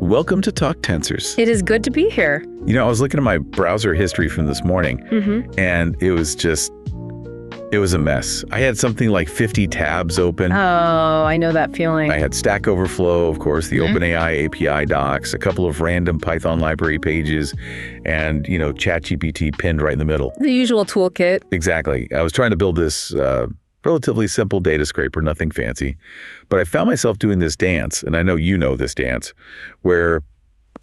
Welcome to Talk Tensors. It is good to be here. You know, I was looking at my browser history from this morning, and it was a mess. I had something like 50 tabs open. Oh, I know that feeling. I had Stack Overflow, of course, the OpenAI API docs, a couple of random Python library pages, and, ChatGPT pinned right in the middle. The usual toolkit. Exactly. I was trying to build this relatively simple data scraper, nothing fancy. But I found myself doing this dance, and I know you know this dance, where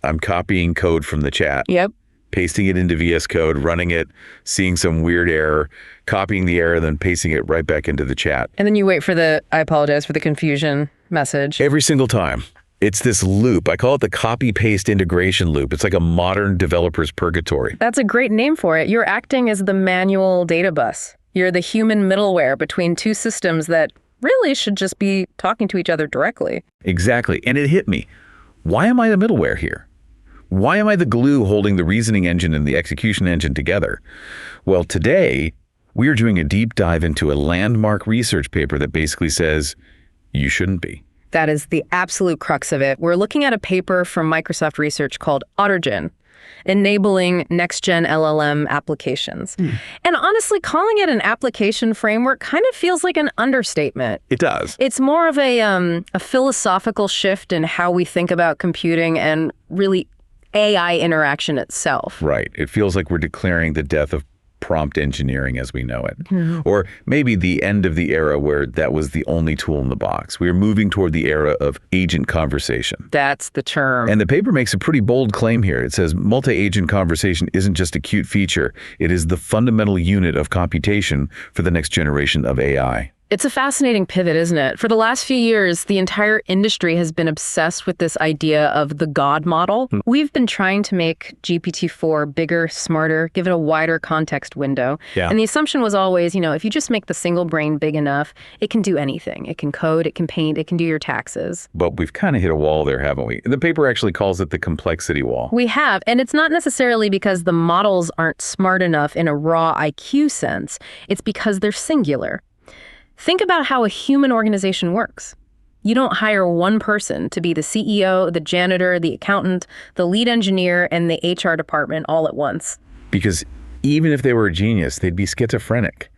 I'm copying code from the chat. Yep. Pasting it into VS Code, running it, seeing some weird error, copying the error, then pasting it right back into the chat. And then you wait for I apologize for the confusion message. Every single time. It's this loop. I call it the copy-paste integration loop. It's like a modern developer's purgatory. That's a great name for it. You're acting as the manual data bus. You're the human middleware between two systems that really should just be talking to each other directly. Exactly. And it hit me. Why am I the middleware here? Why am I the glue holding the reasoning engine and the execution engine together? Well, today, we are doing a deep dive into a landmark research paper that basically says, you shouldn't be. That is the absolute crux of it. We're looking at a paper from Microsoft Research called AutoGen, enabling next-gen LLM applications. And honestly, calling it an application framework kind of feels like an understatement. It does. It's more of a philosophical shift in how we think about computing and really AI interaction itself. Right. It feels like we're declaring the death of prompt engineering as we know it. Or maybe the end of the era where that was the only tool in the box. We are moving toward the era of agent conversation. That's the term. And the paper makes a pretty bold claim here. It says multi-agent conversation isn't just a cute feature. It is the fundamental unit of computation for the next generation of AI. It's a fascinating pivot, isn't it? For the last few years, the entire industry has been obsessed with this idea of the God model. We've been trying to make GPT-4 bigger, smarter, give it a wider context window. And the assumption was always, if you just make the single brain big enough, it can do anything. It can code, it can paint, it can do your taxes. But we've kind of hit a wall there, haven't we? The paper actually calls it the complexity wall. We have, and it's not necessarily because the models aren't smart enough in a raw IQ sense. It's because they're singular. Think about how a human organization works. You don't hire one person to be the CEO, the janitor, the accountant, the lead engineer, and the HR department all at once. Because even if they were a genius, they'd be schizophrenic.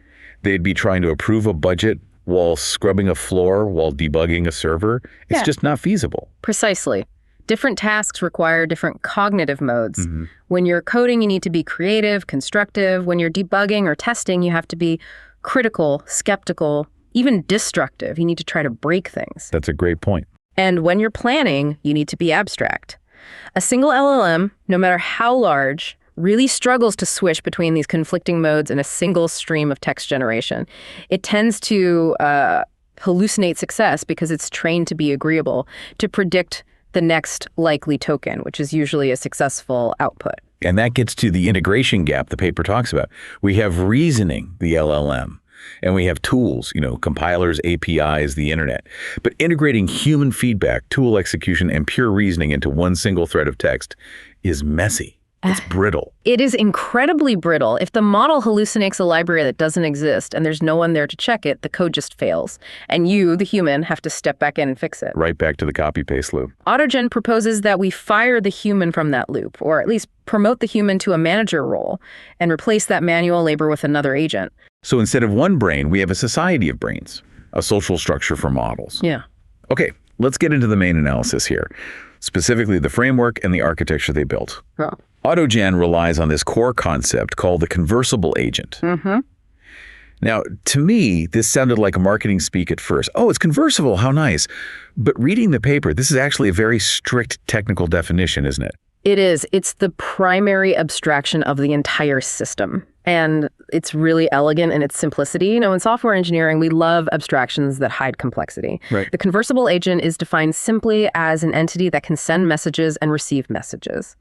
They'd be trying to approve a budget while scrubbing a floor, while debugging a server. It's just not feasible. Precisely. Different tasks require different cognitive modes. When you're coding, you need to be creative, constructive. When you're debugging or testing, you have to be critical, skeptical, even destructive. You need to try to break things. That's a great point. And when you're planning, you need to be abstract. A single LLM, no matter how large, really struggles to switch between these conflicting modes in a single stream of text generation. It tends to hallucinate success because it's trained to be agreeable, to predict the next likely token, which is usually a successful output. And that gets to the integration gap the paper talks about. We have reasoning, the LLM, and we have tools, compilers, APIs, the internet. But integrating human feedback, tool execution, and pure reasoning into one single thread of text is messy. It's brittle. It is incredibly brittle. If the model hallucinates a library that doesn't exist and there's no one there to check it, the code just fails. And you, the human, have to step back in and fix it. Right back to the copy-paste loop. AutoGen proposes that we fire the human from that loop, or at least promote the human to a manager role and replace that manual labor with another agent. So instead of one brain, we have a society of brains, a social structure for models. Yeah. Okay, let's get into the main analysis here, specifically the framework and the architecture they built. Oh. AutoGen relies on this core concept called the conversable agent. Now, to me, this sounded like a marketing speak at first. Oh, it's conversable, how nice. But reading the paper, this is actually a very strict technical definition, isn't it? It is. It's the primary abstraction of the entire system. And it's really elegant in its simplicity. In software engineering, we love abstractions that hide complexity. Right. The conversable agent is defined simply as an entity that can send messages and receive messages.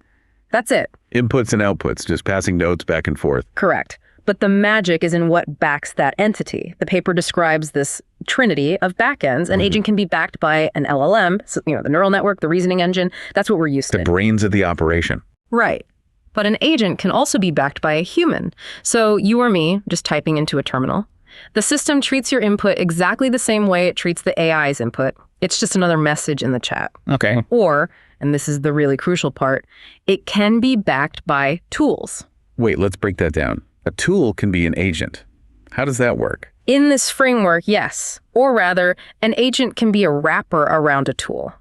That's it. Inputs and outputs, just passing notes back and forth. Correct. But the magic is in what backs that entity. The paper describes this trinity of backends. An agent can be backed by an LLM, so, the neural network, the reasoning engine. That's what we're used to. The brains of the operation. Right. But an agent can also be backed by a human. So you or me, just typing into a terminal. The system treats your input exactly the same way it treats the AI's input. It's just another message in the chat. Okay. Or and this is the really crucial part, it can be backed by tools. Wait, let's break that down. A tool can be an agent. How does that work? In this framework, yes. Or rather, an agent can be a wrapper around a tool.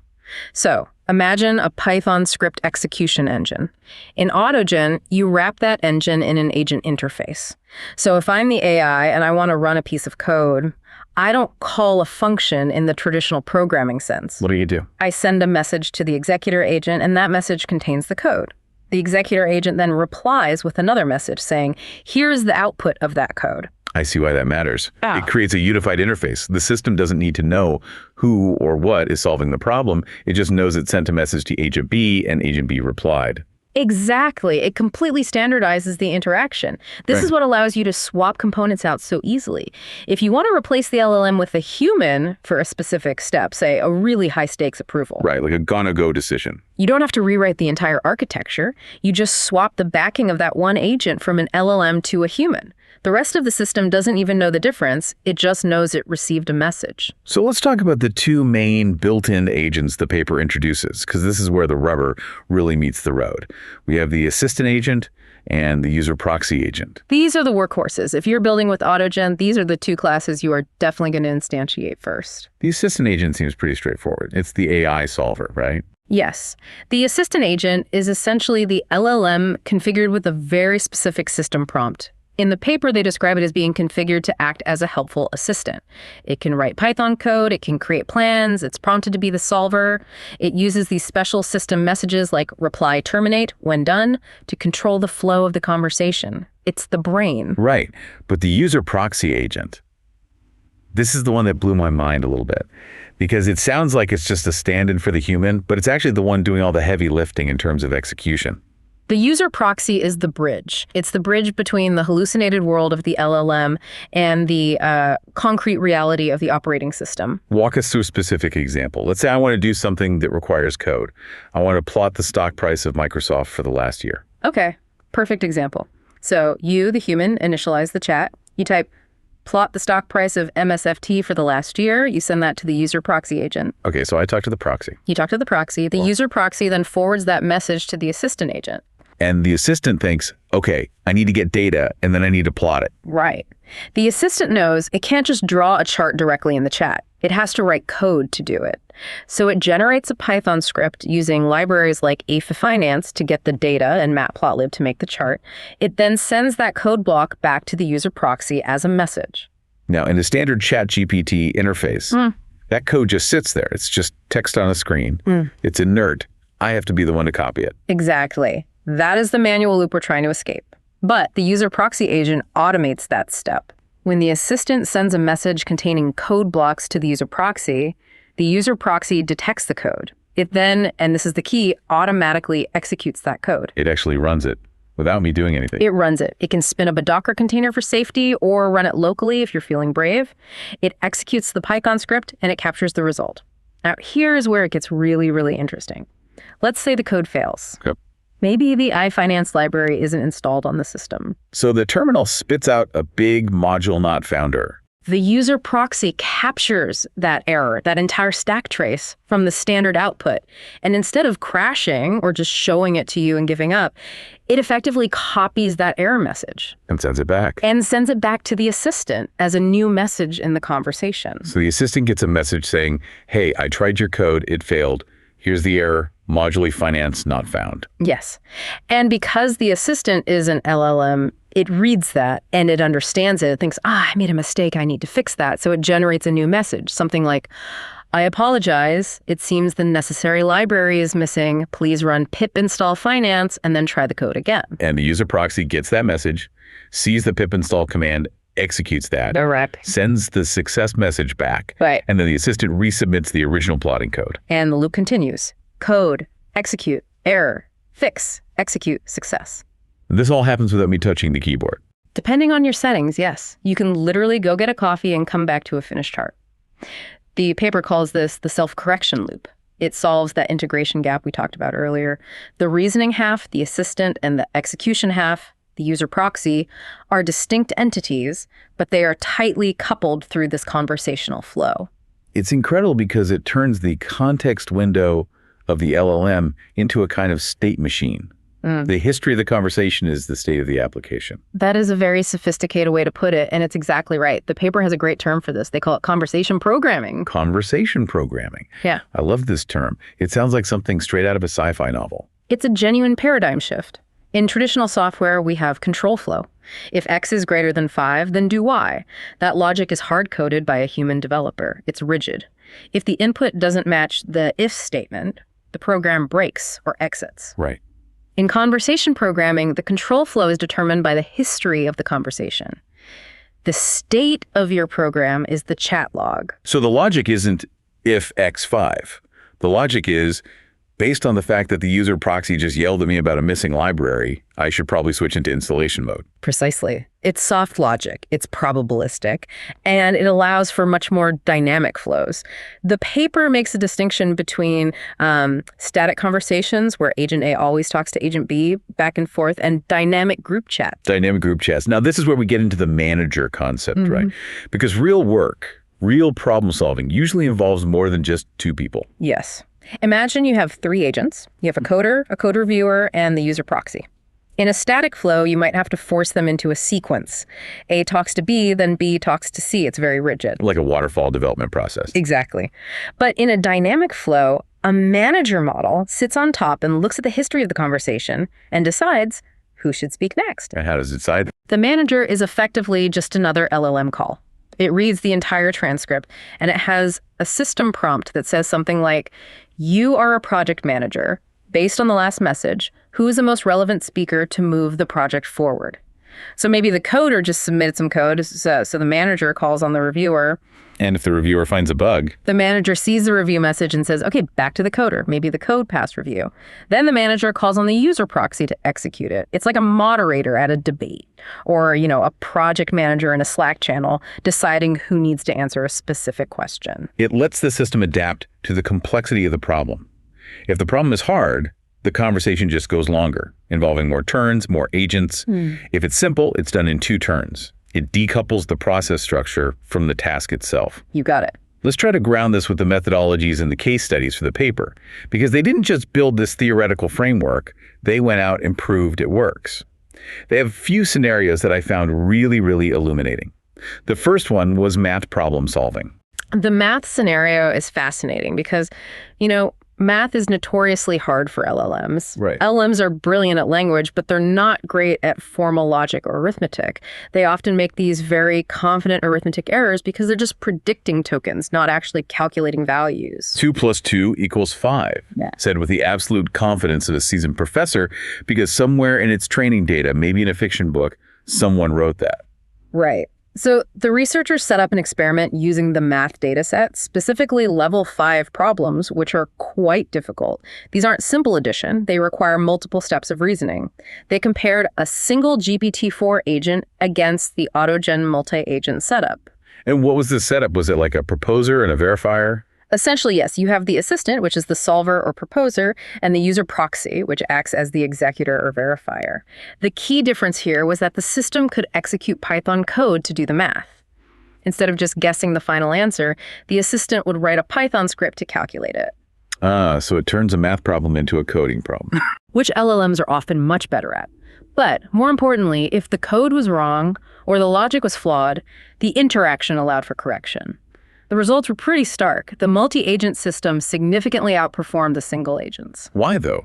So, imagine a Python script execution engine. In AutoGen, you wrap that engine in an agent interface. So if I'm the AI and I want to run a piece of code, I don't call a function in the traditional programming sense. What do? I send a message to the executor agent, and that message contains the code. The executor agent then replies with another message saying, here's the output of that code. I see why that matters. Ah. It creates a unified interface. The system doesn't need to know who or what is solving the problem. It just knows it sent a message to agent B and agent B replied. Exactly. It completely standardizes the interaction. This is what allows you to swap components out so easily. If you want to replace the LLM with a human for a specific step, say a really high stakes approval. Right, like a gonna-go decision. You don't have to rewrite the entire architecture. You just swap the backing of that one agent from an LLM to a human. The rest of the system doesn't even know the difference. It just knows it received a message. So let's talk about the two main built-in agents the paper introduces, because this is where the rubber really meets the road. We have the assistant agent and the user proxy agent. These are the workhorses. If you're building with AutoGen, these are the two classes you are definitely going to instantiate first. The assistant agent seems pretty straightforward. It's the AI solver, right? Yes. The assistant agent is essentially the LLM configured with a very specific system prompt. In the paper, they describe it as being configured to act as a helpful assistant. It can write Python code, it can create plans, it's prompted to be the solver. It uses these special system messages like reply terminate when done to control the flow of the conversation. It's the brain. Right. But the user proxy agent, this is the one that blew my mind a little bit, because it sounds like it's just a stand-in for the human, but it's actually the one doing all the heavy lifting in terms of execution. The user proxy is the bridge. It's the bridge between the hallucinated world of the LLM and the concrete reality of the operating system. Walk us through a specific example. Let's say I want to do something that requires code. I want to plot the stock price of Microsoft for the last year. Okay, perfect example. So you, the human, initialize the chat. You type plot the stock price of MSFT for the last year. You send that to the user proxy agent. Okay, so I talk to the proxy. You talk to the proxy. The user proxy then forwards that message to the assistant agent. And the assistant thinks, okay, I need to get data, and then I need to plot it. Right. The assistant knows it can't just draw a chart directly in the chat. It has to write code to do it. So it generates a Python script using libraries like A4Finance to get the data and matplotlib to make the chart. It then sends that code block back to the user proxy as a message. Now, in a standard ChatGPT interface, that code just sits there. It's just text on a screen. It's inert. I have to be the one to copy it. Exactly. That is the manual loop we're trying to escape. But the user proxy agent automates that step. When the assistant sends a message containing code blocks to the user proxy detects the code. It then, and this is the key, automatically executes that code. It actually runs it without me doing anything. It runs it. It can spin up a Docker container for safety or run it locally if you're feeling brave. It executes the Python script and it captures the result. Now, here's where it gets really, really interesting. Let's say the code fails. Yep. Maybe the iFinance library isn't installed on the system. So the terminal spits out a big module not found error. The user proxy captures that error, that entire stack trace, from the standard output. And instead of crashing or just showing it to you and giving up, it effectively copies that error message. And sends it back. And sends it back to the assistant as a new message in the conversation. So the assistant gets a message saying, hey, I tried your code, it failed. Here's the error, modularity finance not found. Yes. And because the assistant is an LLM, it reads that and it understands it. It thinks, I made a mistake, I need to fix that. So it generates a new message, something like, I apologize, it seems the necessary library is missing. Please run pip install finance and then try the code again. And the user proxy gets that message, sees the pip install command, executes that, Correct. sends the success message back, Right. and then the assistant resubmits the original plotting code. And the loop continues. Code, execute, error, fix, execute, success. This all happens without me touching the keyboard. Depending on your settings, yes. You can literally go get a coffee and come back to a finished chart. The paper calls this the self-correction loop. It solves that integration gap we talked about earlier. The reasoning half, the assistant, and the execution half, the user proxy, are distinct entities, but they are tightly coupled through this conversational flow. It's incredible because it turns the context window of the LLM into a kind of state machine. The history of the conversation is the state of the application. That is a very sophisticated way to put it, and it's exactly right. The paper has a great term for this. They call it conversation programming. Conversation programming. Yeah. I love this term. It sounds like something straight out of a sci-fi novel. It's a genuine paradigm shift. In traditional software, we have control flow. If X is greater than 5, then do Y. That logic is hard-coded by a human developer. It's rigid. If the input doesn't match the if statement, the program breaks or exits. Right. In conversation programming, the control flow is determined by the history of the conversation. The state of your program is the chat log. So the logic isn't if X5. The logic is, based on the fact that the user proxy just yelled at me about a missing library, I should probably switch into installation mode. Precisely. It's soft logic, it's probabilistic, and it allows for much more dynamic flows. The paper makes a distinction between static conversations, where agent A always talks to agent B back and forth, and dynamic group chats. Dynamic group chats. Now, this is where we get into the manager concept, right? Because real work, real problem solving usually involves more than just two people. Yes. Imagine you have 3 agents. You have a coder, a code reviewer, and the user proxy. In a static flow, you might have to force them into a sequence. A talks to B, then B talks to C. It's very rigid. Like a waterfall development process. Exactly. But in a dynamic flow, a manager model sits on top and looks at the history of the conversation and decides who should speak next. And how does it decide? The manager is effectively just another LLM call. It reads the entire transcript, and it has a system prompt that says something like, you are a project manager. Based on the last message, who is the most relevant speaker to move the project forward? So maybe the coder just submitted some code, so the manager calls on the reviewer. And if the reviewer finds a bug, the manager sees the review message and says, okay, back to the coder. Maybe the code passed review. Then the manager calls on the user proxy to execute it. It's like a moderator at a debate, or, a project manager in a Slack channel deciding who needs to answer a specific question. It lets the system adapt to the complexity of the problem. If the problem is hard, the conversation just goes longer, involving more turns, more agents. If it's simple, it's done in 2 turns. It decouples the process structure from the task itself. You got it. Let's try to ground this with the methodologies and the case studies for the paper, because they didn't just build this theoretical framework, they went out and proved it works. They have a few scenarios that I found really, really illuminating. The first one was math problem solving. The math scenario is fascinating because, math is notoriously hard for LLMs. Right. LLMs are brilliant at language, but they're not great at formal logic or arithmetic. They often make these very confident arithmetic errors because they're just predicting tokens, not actually calculating values. 2 + 2 = 5, said with the absolute confidence of a seasoned professor, because somewhere in its training data, maybe in a fiction book, someone wrote that. Right. So the researchers set up an experiment using the math data set, specifically level 5 problems, which are quite difficult. These aren't simple addition. They require multiple steps of reasoning. They compared a single GPT-4 agent against the AutoGen multi-agent setup. And what was the setup? Was it like a proposer and a verifier? Essentially, yes, you have the assistant, which is the solver or proposer, and the user proxy, which acts as the executor or verifier. The key difference here was that the system could execute Python code to do the math. Instead of just guessing the final answer, the assistant would write a Python script to calculate it. So it turns a math problem into a coding problem. Which LLMs are often much better at. But more importantly, if the code was wrong or the logic was flawed, the interaction allowed for correction. The results were pretty stark. The multi-agent system significantly outperformed the single agents. Why, though?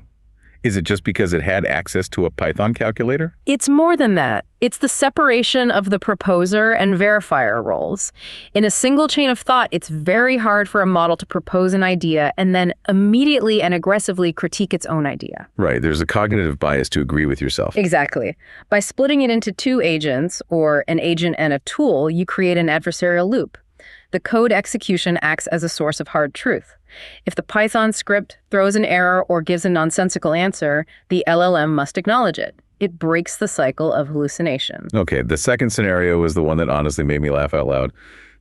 Is it just because it had access to a Python calculator? It's more than that. It's the separation of the proposer and verifier roles. In a single chain of thought, it's very hard for a model to propose an idea and then immediately and aggressively critique its own idea. Right. There's a cognitive bias to agree with yourself. Exactly. By splitting it into 2 agents, or an agent and a tool, you create an adversarial loop. The code execution acts as a source of hard truth. If the Python script throws an error or gives a nonsensical answer, the LLM must acknowledge it. It breaks the cycle of hallucination. Okay, the second scenario was the one that honestly made me laugh out loud.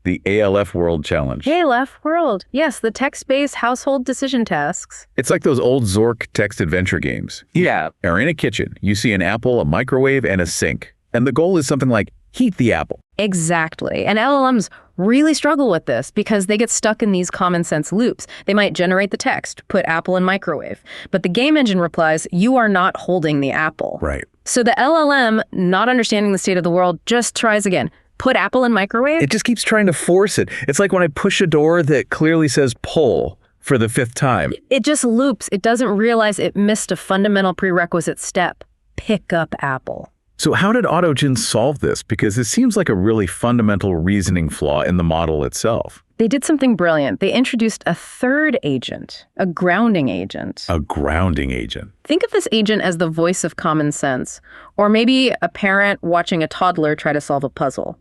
The ALF World Challenge. ALF World. Yes, the text-based household decision tasks. It's like those old Zork text adventure games. Yeah. Or in a kitchen, you see an apple, a microwave, and a sink. And the goal is something like, heat the apple. Exactly. And LLMs really struggle with this because they get stuck in these common sense loops. They might generate the text, put apple in microwave, but the game engine replies, you are not holding the apple. Right. So the LLM, not understanding the state of the world, just tries again. Put apple in microwave? It just keeps trying to force it. It's like when I push a door that clearly says pull for the 5th time. It just loops. It doesn't realize it missed a fundamental prerequisite step. Pick up apple. So how did AutoGen solve this? Because it seems like a really fundamental reasoning flaw in the model itself. They did something brilliant. They introduced a third agent, a grounding agent. A grounding agent. Think of this agent as the voice of common sense, or maybe a parent watching a toddler try to solve a puzzle.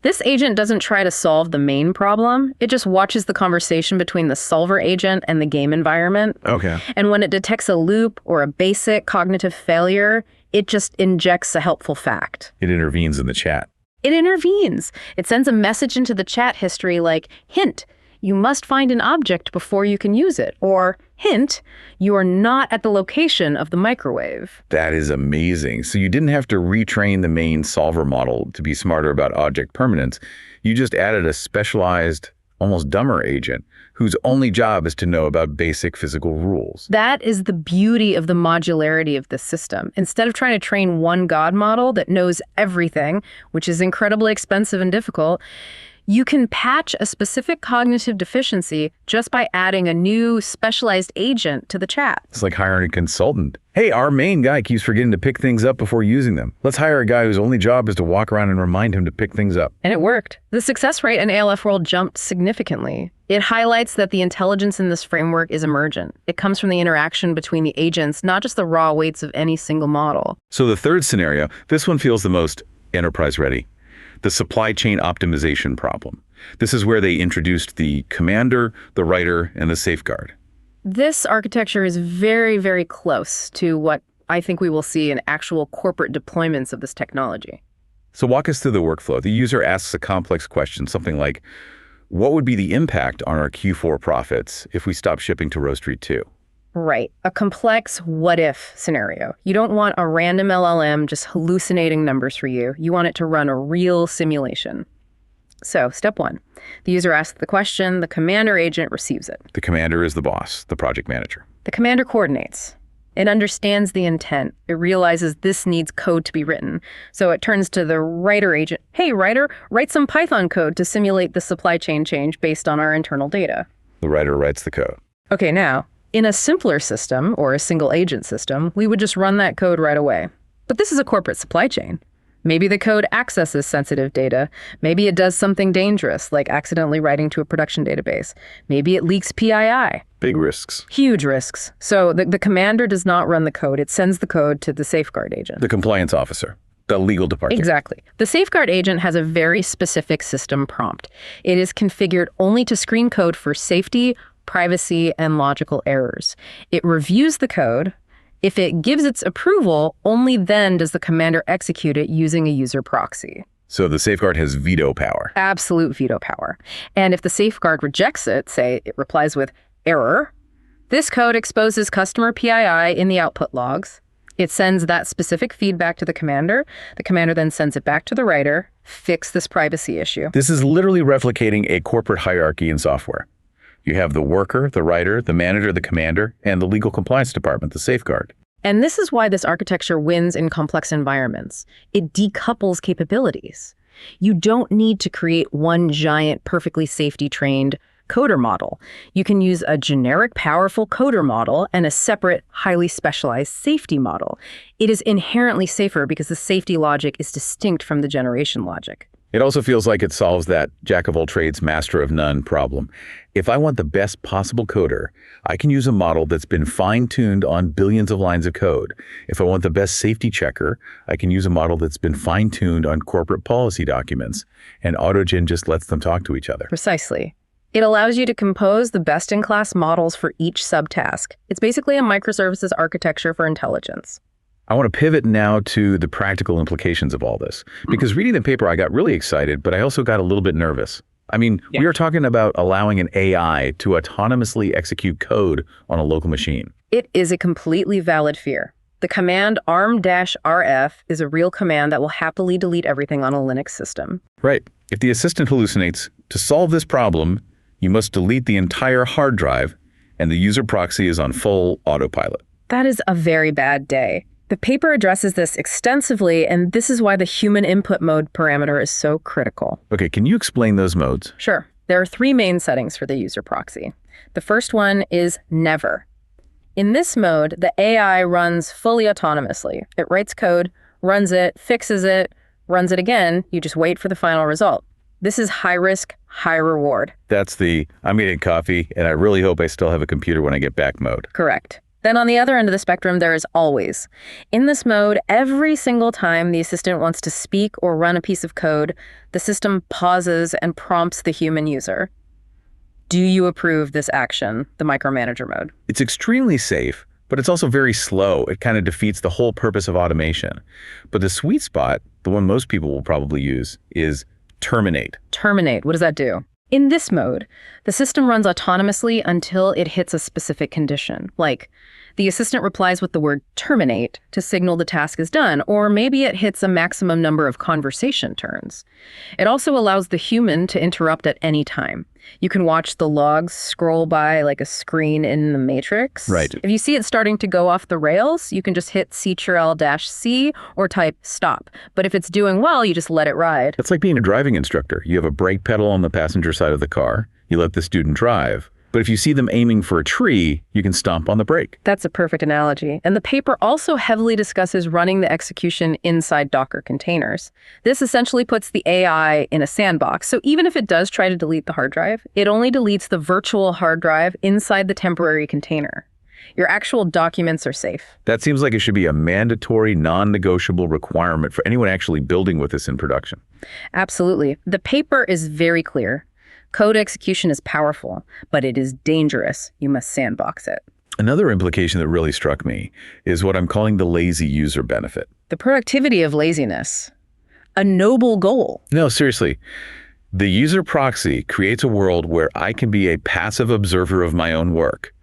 This agent doesn't try to solve the main problem. It just watches the conversation between the solver agent and the game environment. Okay. And when it detects a loop or a basic cognitive failure, it just injects a helpful fact. It intervenes in the chat. It intervenes. It sends a message into the chat history like, hint, you must find an object before you can use it. Or, hint, you are not at the location of the microwave. That is amazing. So you didn't have to retrain the main solver model to be smarter about object permanence. You just added a specialized, almost dumber agent whose only job is to know about basic physical rules. That is the beauty of the modularity of this system. Instead of trying to train one God model that knows everything, which is incredibly expensive and difficult, you can patch a specific cognitive deficiency just by adding a new specialized agent to the chat. It's like hiring a consultant. Hey, our main guy keeps forgetting to pick things up before using them. Let's hire a guy whose only job is to walk around and remind him to pick things up. And it worked. The success rate in ALF world jumped significantly. It highlights that the intelligence in this framework is emergent. It comes from the interaction between the agents, not just the raw weights of any single model. So the third scenario, this one feels the most enterprise ready. The supply chain optimization problem. This is where they introduced the commander, the writer, and the safeguard. This architecture is very, very close to what I think we will see in actual corporate deployments of this technology. So walk us through the workflow. The user asks a complex question, something like, what would be the impact on our Q4 profits if we stop shipping to Row Street 2? Right. A complex what-if scenario. You don't want a random LLM just hallucinating numbers for you. You want it to run a real simulation. So, step 1. The user asks the question, the commander agent receives it. The commander is the boss, the project manager. The commander coordinates. It understands the intent. It realizes this needs code to be written. So it turns to the writer agent. Hey, writer, write some Python code to simulate the supply chain change based on our internal data. The writer writes the code. Okay, now, in a simpler system, or a single agent system, we would just run that code right away. But this is a corporate supply chain. Maybe the code accesses sensitive data. Maybe it does something dangerous, like accidentally writing to a production database. Maybe it leaks PII. Big risks. Huge risks. So the commander does not run the code. It sends the code to the safeguard agent. The compliance officer. The legal department. Exactly. The safeguard agent has a very specific system prompt. It is configured only to screen code for safety, privacy, and logical errors. It reviews the code. If it gives its approval, only then does the commander execute it using a user proxy. So the safeguard has veto power. Absolute veto power. And if the safeguard rejects it, say it replies with error, this code exposes customer PII in the output logs. It sends that specific feedback to the commander. The commander then sends it back to the writer. Fix this privacy issue. This is literally replicating a corporate hierarchy in software. You have the worker, the writer, the manager, the commander, and the legal compliance department, the safeguard. And this is why this architecture wins in complex environments. It decouples capabilities. You don't need to create one giant, perfectly safety-trained coder model. You can use a generic, powerful coder model and a separate, highly specialized safety model. It is inherently safer because the safety logic is distinct from the generation logic. It also feels like it solves that jack of all trades, master of none problem. If I want the best possible coder, I can use a model that's been fine-tuned on billions of lines of code. If I want the best safety checker, I can use a model that's been fine-tuned on corporate policy documents. And AutoGen just lets them talk to each other. Precisely. It allows you to compose the best-in-class models for each subtask. It's basically a microservices architecture for intelligence. I want to pivot now to the practical implications of all this. Because reading the paper, I got really excited, but I also got a little bit nervous. I mean, we are talking about allowing an AI to autonomously execute code on a local machine. It is a completely valid fear. The command arm-rf is a real command that will happily delete everything on a Linux system. Right. If the assistant hallucinates, to solve this problem, you must delete the entire hard drive, and the user proxy is on full autopilot. That is a very bad day. The paper addresses this extensively, and this is why the human input mode parameter is so critical. Okay, can you explain those modes? Sure. There are 3 main settings for the user proxy. The first one is never. In this mode, the AI runs fully autonomously. It writes code, runs it, fixes it, runs it again. You just wait for the final result. This is high risk, high reward. That's the I'm eating coffee, and I really hope I still have a computer when I get back mode. Correct. Then on the other end of the spectrum, there is always. In this mode, every single time the assistant wants to speak or run a piece of code, the system pauses and prompts the human user. Do you approve this action, the micromanager mode? It's extremely safe, but it's also very slow. It kind of defeats the whole purpose of automation. But the sweet spot, the one most people will probably use, is terminate. Terminate, what does that do? In this mode, the system runs autonomously until it hits a specific condition, like the assistant replies with the word terminate to signal the task is done, or maybe it hits a maximum number of conversation turns. It also allows the human to interrupt at any time. You can watch the logs scroll by like a screen in the Matrix. Right. If you see it starting to go off the rails, you can just hit Ctrl-C or type stop. But if it's doing well, you just let it ride. It's like being a driving instructor. You have a brake pedal on the passenger side of the car. You let the student drive. But if you see them aiming for a tree, you can stomp on the brake. That's a perfect analogy. And the paper also heavily discusses running the execution inside Docker containers. This essentially puts the AI in a sandbox. So even if it does try to delete the hard drive, it only deletes the virtual hard drive inside the temporary container. Your actual documents are safe. That seems like it should be a mandatory, non-negotiable requirement for anyone actually building with this in production. Absolutely. The paper is very clear. Code execution is powerful, but it is dangerous. You must sandbox it. Another implication that really struck me is what I'm calling the lazy user benefit. The productivity of laziness. A noble goal. No, seriously. The user proxy creates a world where I can be a passive observer of my own work.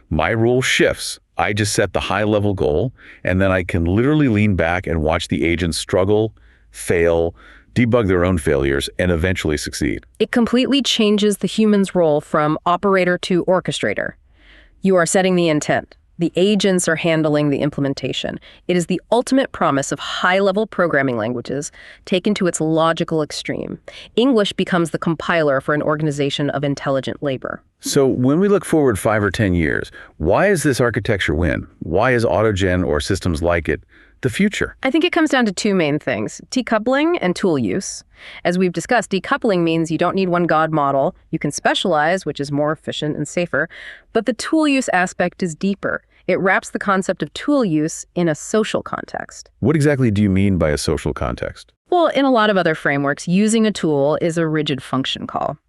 My role shifts. I just set the high-level goal, and then I can literally lean back and watch the agents struggle, fail, debug their own failures, and eventually succeed. It completely changes the human's role from operator to orchestrator. You are setting the intent. The agents are handling the implementation. It is the ultimate promise of high-level programming languages taken to its logical extreme. English becomes the compiler for an organization of intelligent labor. So when we look forward 5 or 10 years, why is this architecture win? Why is AutoGen or systems like it the future? I think it comes down to 2 main things, decoupling and tool use. As we've discussed, decoupling means you don't need one God model. You can specialize, which is more efficient and safer, but the tool use aspect is deeper. It wraps the concept of tool use in a social context. What exactly do you mean by a social context? Well, in a lot of other frameworks, using a tool is a rigid function call.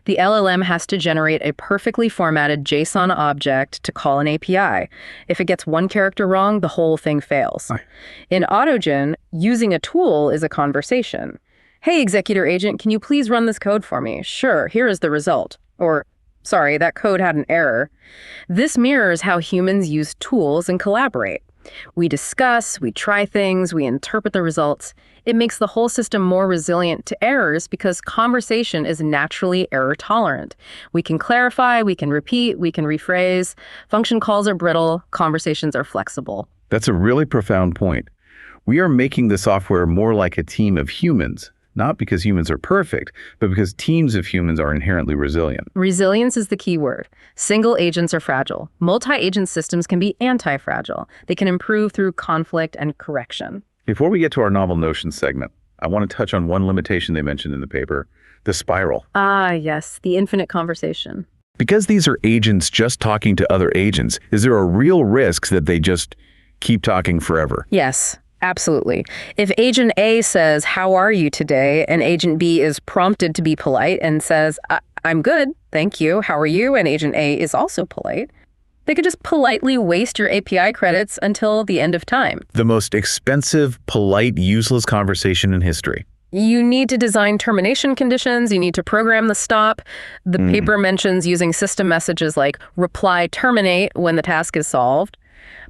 The LLM has to generate a perfectly formatted JSON object to call an API. If it gets one character wrong, the whole thing fails. In AutoGen, using a tool is a conversation. Hey, executor agent, can you please run this code for me? Sure, here is the result. Or, sorry, that code had an error. This mirrors how humans use tools and collaborate. We discuss, we try things, we interpret the results. It makes the whole system more resilient to errors because conversation is naturally error tolerant. We can clarify, we can repeat, we can rephrase. Function calls are brittle, conversations are flexible. That's a really profound point. We are making the software more like a team of humans, not because humans are perfect, but because teams of humans are inherently resilient. Resilience is the key word. Single agents are fragile. Multi-agent systems can be anti-fragile. They can improve through conflict and correction. Before we get to our novel notions segment, I want to touch on one limitation they mentioned in the paper, the spiral. Ah, yes, the infinite conversation. Because these are agents just talking to other agents, is there a real risk that they just keep talking forever? Yes. Absolutely. If Agent A says, "How are you today?" and Agent B is prompted to be polite and says, "I'm good, thank you, how are you?" and Agent A is also polite, they could just politely waste your API credits until the end of time. The most expensive, polite, useless conversation in history. You need to design termination conditions. You need to program the stop. The paper mentions using system messages like reply terminate when the task is solved.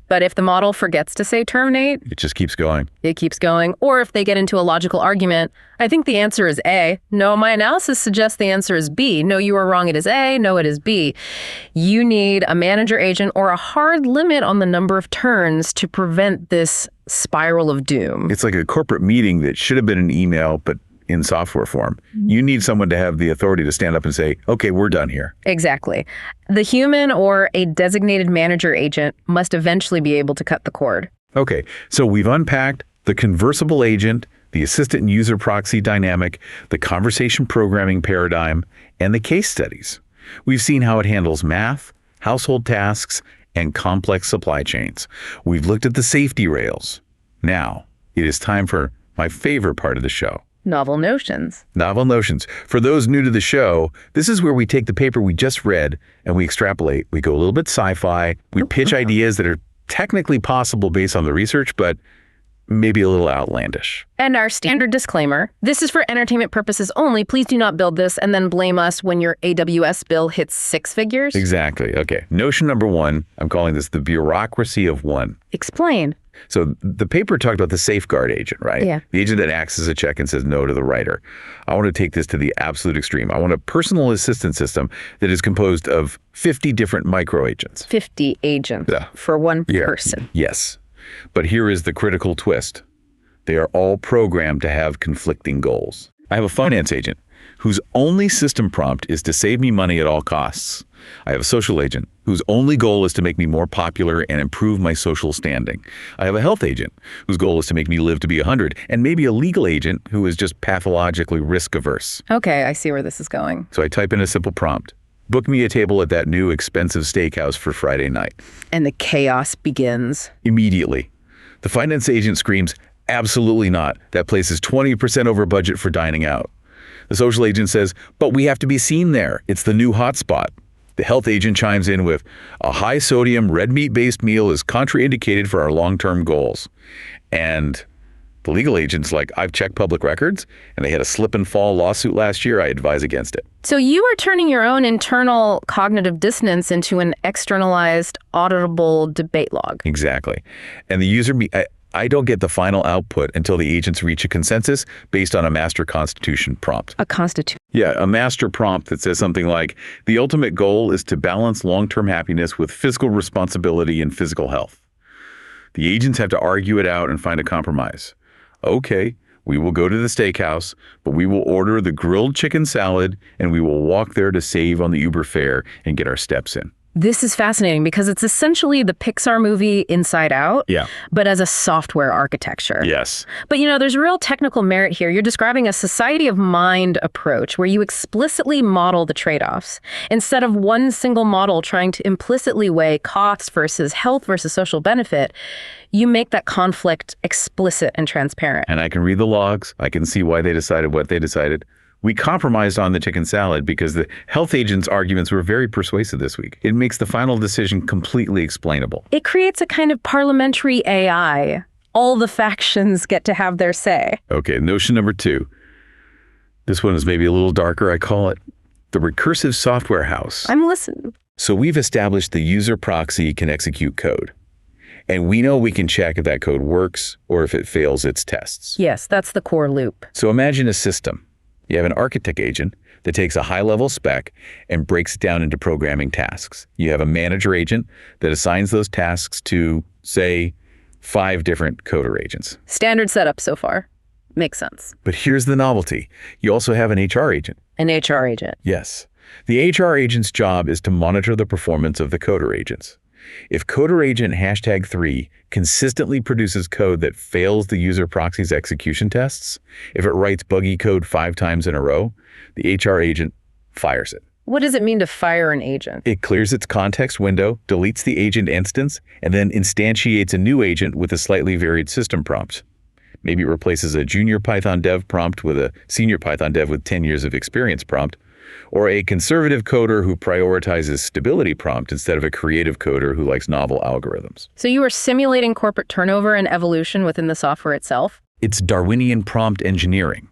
But if the model forgets to say terminate, It just keeps going. it keeps going. Or if they get into a logical argument, I think the answer is A. No, my analysis suggests the answer is B. No, you are wrong. It is A. No, it is B. You need a manager agent or a hard limit on the number of turns to prevent this spiral of doom. It's like a corporate meeting that should have been an email, but in software form. You need someone to have the authority to stand up and say, okay, we're done here. Exactly. The human or a designated manager agent must eventually be able to cut the cord. Okay, so we've unpacked the conversable agent, the assistant and user proxy dynamic, the conversation programming paradigm, and the case studies. We've seen how it handles math, household tasks, and complex supply chains. We've looked at the safety rails. Now, it is time for my favorite part of the show. Novel notions. Novel notions. For those new to the show, this is where we take the paper we just read and we extrapolate. We go a little bit sci-fi. We pitch ideas that are technically possible based on the research, but maybe a little outlandish. And our standard disclaimer, this is for entertainment purposes only. Please do not build this and then blame us when your AWS bill hits 6 figures. Exactly. Okay. Notion number 1, I'm calling this the bureaucracy of one. Explain. So the paper talked about the safeguard agent, right? Yeah. The agent that acts as a check and says no to the writer. I want to take this to the absolute extreme. I want a personal assistant system that is composed of 50 different micro agents. 50 agents for one person. Yes. But here is the critical twist. They are all programmed to have conflicting goals. I have a finance agent whose only system prompt is to save me money at all costs. I have a social agent whose only goal is to make me more popular and improve my social standing. I have a health agent whose goal is to make me live to be 100, and maybe a legal agent who is just pathologically risk averse. Okay, I see where this is going. So I type in a simple prompt. Book me a table at that new expensive steakhouse for Friday night. And the chaos begins. Immediately. The finance agent screams, absolutely not. That place is 20% over budget for dining out. The social agent says, but we have to be seen there. It's the new hotspot. The health agent chimes in with, a high-sodium, red meat-based meal is contraindicated for our long-term goals. And the legal agent's like, I've checked public records, and they had a slip-and-fall lawsuit last year. I advise against it. So you are turning your own internal cognitive dissonance into an externalized, auditable debate log. Exactly. And the user, I don't get the final output until the agents reach a consensus based on a master constitution prompt. A constitution. Yeah, a master prompt that says something like, the ultimate goal is to balance long-term happiness with fiscal responsibility and physical health. The agents have to argue it out and find a compromise. Okay, we will go to the steakhouse, but we will order the grilled chicken salad and we will walk there to save on the Uber fare and get our steps in. This is fascinating because it's essentially the Pixar movie Inside Out, but as a software architecture. Yes. But there's real technical merit here. You're describing a society of mind approach where you explicitly model the trade-offs. Instead of one single model trying to implicitly weigh costs versus health versus social benefit, you make that conflict explicit and transparent. And I can read the logs. I can see why they decided what they decided. We compromised on the chicken salad because the health agent's arguments were very persuasive this week. It makes the final decision completely explainable. It creates a kind of parliamentary AI. All the factions get to have their say. Okay, notion number 2. This one is maybe a little darker. I call it the recursive software house. I'm listening. So we've established the user proxy can execute code. And we know we can check if that code works or if it fails its tests. Yes, that's the core loop. So imagine a system. You have an architect agent that takes a high-level spec and breaks it down into programming tasks. You have a manager agent that assigns those tasks to, say, 5 different coder agents. Standard setup so far. Makes sense. But here's the novelty. You also have an HR agent. An HR agent. Yes. The HR agent's job is to monitor the performance of the coder agents. If coder agent #3 consistently produces code that fails the user proxy's execution tests, if it writes buggy code 5 times in a row, the HR agent fires it. What does it mean to fire an agent? It clears its context window, deletes the agent instance, and then instantiates a new agent with a slightly varied system prompt. Maybe it replaces a junior Python dev prompt with a senior Python dev with 10 years of experience prompt, or a conservative coder who prioritizes stability prompt instead of a creative coder who likes novel algorithms. So you are simulating corporate turnover and evolution within the software itself? It's Darwinian prompt engineering.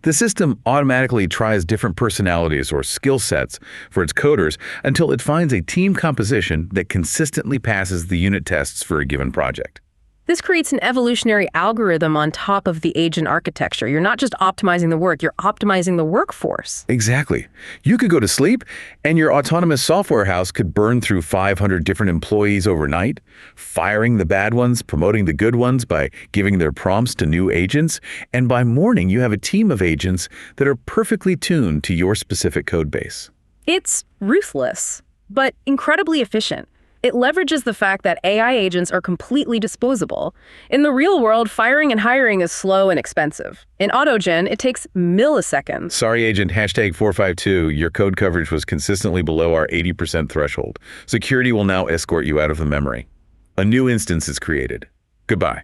The system automatically tries different personalities or skill sets for its coders until it finds a team composition that consistently passes the unit tests for a given project. This creates an evolutionary algorithm on top of the agent architecture. You're not just optimizing the work, you're optimizing the workforce. Exactly. You could go to sleep, and your autonomous software house could burn through 500 different employees overnight, firing the bad ones, promoting the good ones by giving their prompts to new agents, and by morning you have a team of agents that are perfectly tuned to your specific code base. It's ruthless, but incredibly efficient. It leverages the fact that AI agents are completely disposable. In the real world, firing and hiring is slow and expensive. In AutoGen, it takes milliseconds. Sorry, agent, #452, your code coverage was consistently below our 80% threshold. Security will now escort you out of the memory. A new instance is created. Goodbye.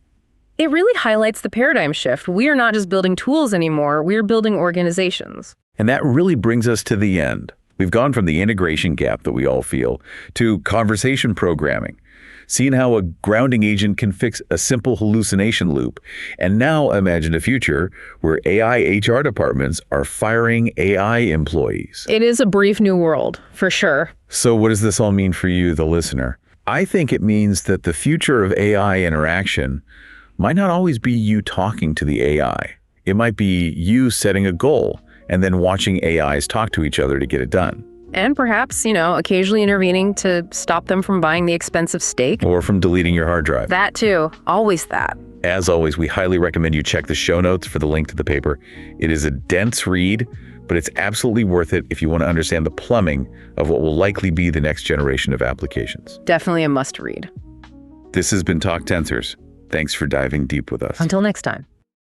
It really highlights the paradigm shift. We are not just building tools anymore, we're building organizations. And that really brings us to the end. We've gone from the integration gap that we all feel to conversation programming, seeing how a grounding agent can fix a simple hallucination loop. And now imagine a future where AI HR departments are firing AI employees. It is a brave new world, for sure. So what does this all mean for you, the listener? I think it means that the future of AI interaction might not always be you talking to the AI. It might be you setting a goal and then watching AIs talk to each other to get it done. And perhaps, occasionally intervening to stop them from buying the expensive steak. Or from deleting your hard drive. That too. Always that. As always, we highly recommend you check the show notes for the link to the paper. It is a dense read, but it's absolutely worth it if you want to understand the plumbing of what will likely be the next generation of applications. Definitely a must read. This has been Talk Tensors. Thanks for diving deep with us. Until next time.